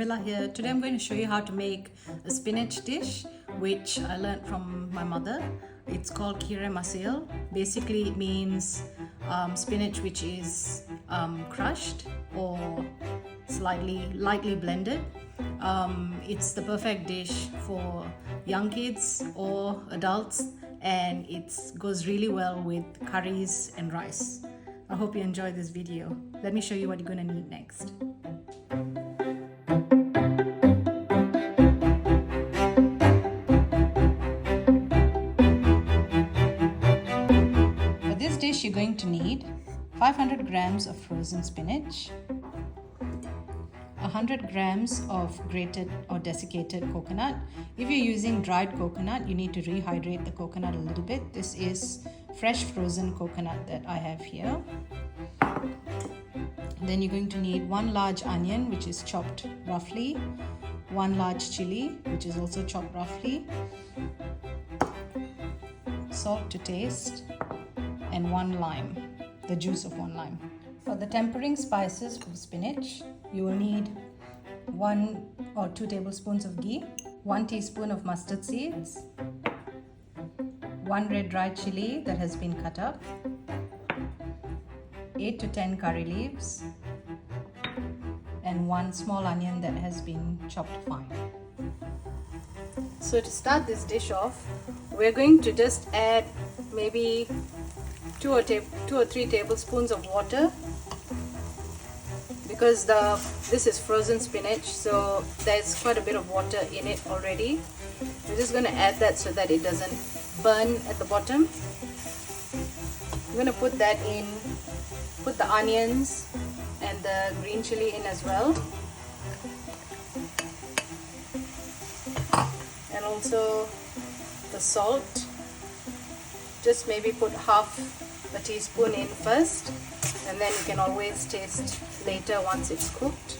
Nabila here. Today I'm going to show you how to make a spinach dish which I learned from my mother. It's called Keerai Masiyal. Basically it means spinach which is crushed or lightly blended. It's the perfect dish for young kids or adults, and it goes really well with curries and rice. I hope you enjoy this video. Let me show you what you're going to need next. For this dish, you're going to need 500 grams of frozen spinach, 100 grams of grated or desiccated coconut. If you're using dried coconut, you need to rehydrate the coconut a little bit. This is fresh frozen coconut that I have here. Then you're going to need 1 large onion, which is chopped roughly, 1 large chili, which is also chopped roughly, salt to taste, and 1 lime, the juice of 1 lime. For the tempering spices for spinach, you will need 1 or 2 tablespoons of ghee, 1 teaspoon of mustard seeds, 1 red dried chili that has been cut up, 8 to 10 curry leaves, and 1 small onion that has been chopped fine. So to start this dish off, we're going to just add maybe 2 or 3 tablespoons of water, because this is frozen spinach, so there's quite a bit of water in it already. We're just going to add that so that it doesn't burn at the bottom. I'm going to put that in, put the onions and the green chili in as well, and also the salt. Just maybe put half a teaspoon in first, and then you can always taste later once it's cooked.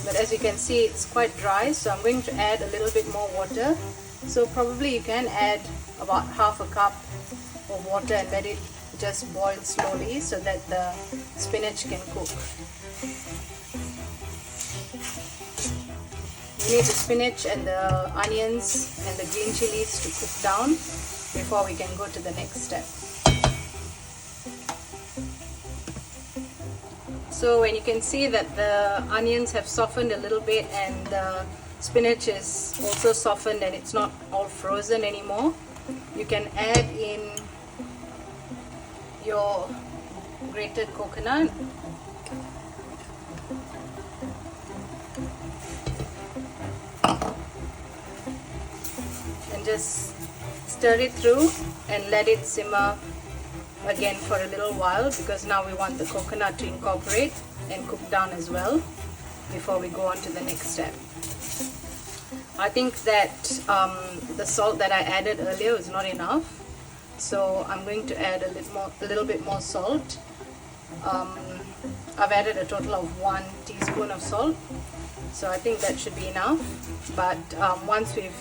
But as you can see, it's quite dry, so I'm going to add a little bit more water. So probably you can add about half a cup of water and let it just boil slowly so that the spinach can cook. You need the spinach and the onions and the green chilies to cook down before we can go to the next step. So when you can see that the onions have softened a little bit and the spinach is also softened and it's not all frozen anymore, you can add in your grated coconut. And just stir it through and let it simmer again for a little while, because now we want the coconut to incorporate and cook down as well before we go on to the next step. I think that the salt that I added earlier was not enough, so I'm going to add a little bit more salt. I've added a total of 1 teaspoon of salt, so I think that should be enough. But once we've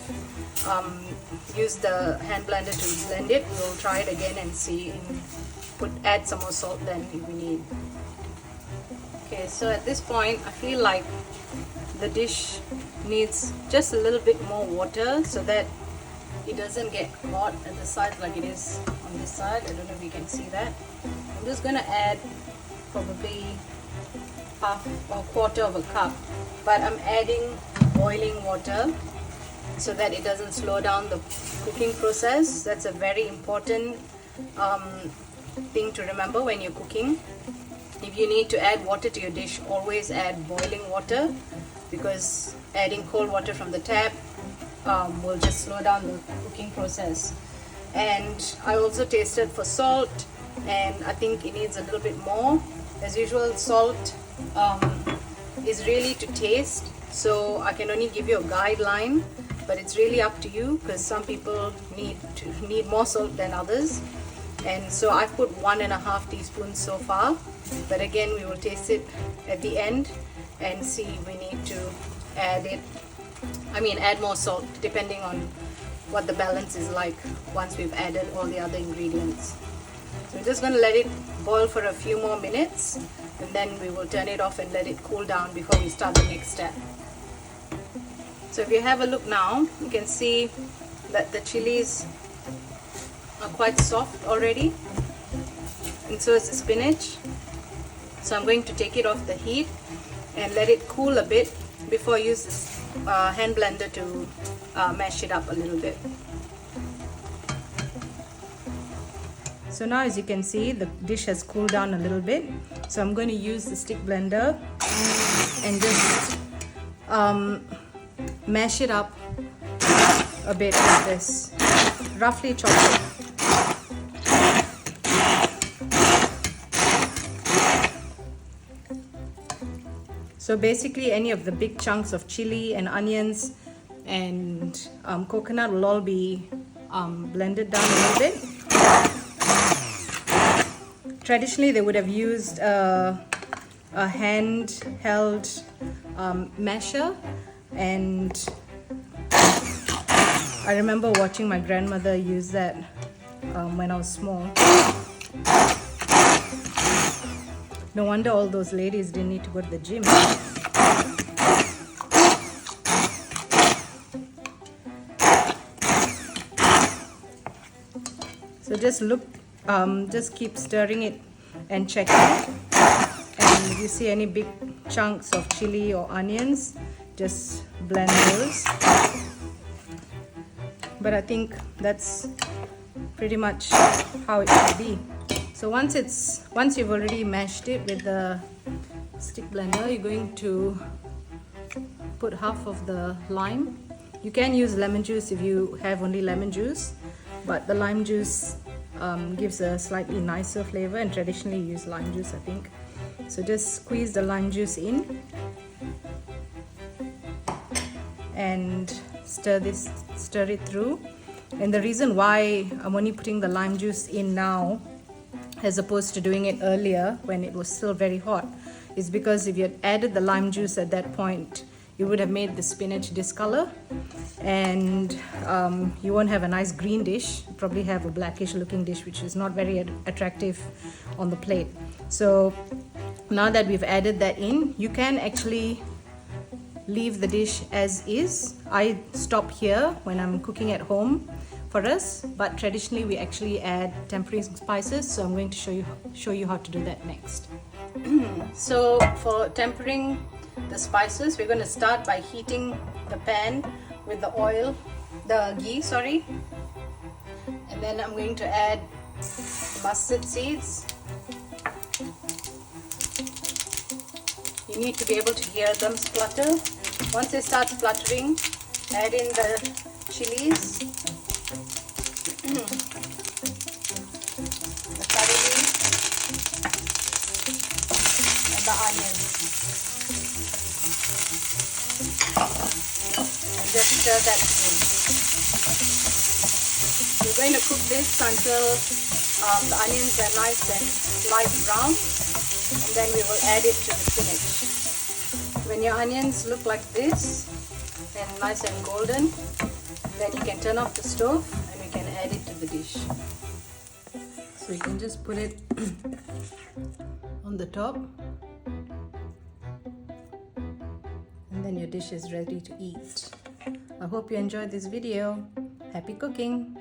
used the hand blender to blend it, we'll try it again and see, and add some more salt then if we need. Okay, so at this point I feel like the dish needs just a little bit more water so that it doesn't get hot at the sides like it is on this side. I don't know if you can see that. I'm just going to add probably half or quarter of a cup, but I'm adding boiling water so that it doesn't slow down the cooking process. That's a very important thing to remember when you're cooking. If you need to add water to your dish, always add boiling water, because adding cold water from the tap will just slow down the cooking process. And I also tasted for salt, and I think it needs a little bit more. As usual, salt is really to taste, so I can only give you a guideline, but it's really up to you, because some people need more salt than others. And so I've put 1.5 teaspoons so far, but again we will taste it at the end and see if we need to add more salt, depending on what the balance is like once we've added all the other ingredients. So we're just going to let it boil for a few more minutes, and then we will turn it off and let it cool down before we start the next step. So if you have a look now, you can see that the chilies are quite soft already, and so is the spinach. So I'm going to take it off the heat and let it cool a bit before I use this hand blender to mash it up a little bit. So now, as you can see, the dish has cooled down a little bit. So I'm going to use the stick blender and just mash it up a bit like this, roughly chop it. So basically any of the big chunks of chili and onions and coconut will all be blended down a little bit. Traditionally they would have used a hand-held masher, and I remember watching my grandmother use that when I was small. No wonder all those ladies didn't need to go to the gym. So just keep stirring it and checking. And if you see any big chunks of chili or onions, just blend those. But I think that's pretty much how it should be. So once you've already mashed it with the stick blender, you're going to put half of the lime. You can use lemon juice if you have only lemon juice, but the lime juice gives a slightly nicer flavor, and traditionally you use lime juice, I think. So just squeeze the lime juice in and stir it through. And the reason why I'm only putting the lime juice in now as opposed to doing it earlier when it was still very hot is because if you had added the lime juice at that point, you would have made the spinach discolor, and you won't have a nice green dish. You probably have a blackish looking dish, which is not very attractive on the plate. So now that we've added that in, you can actually leave the dish as is. I stop here when I'm cooking at home for us, but traditionally we actually add tempering spices, so I'm going to show you how to do that next. So for tempering the spices, we're going to start by heating the pan with the ghee, and then I'm going to add mustard seeds. You need to be able to hear them splutter. Once they start spluttering, add in the chilies, the curry leaves, and the onions. And just stir that through. We're going to cook this until the onions are nice and light brown, and then we will add it to the spinach. When your onions look like this and nice and golden, then you can turn off the stove and we can add it to the dish. So you can just put it on the top, and then your dish is ready to eat. I hope you enjoyed this video. Happy cooking!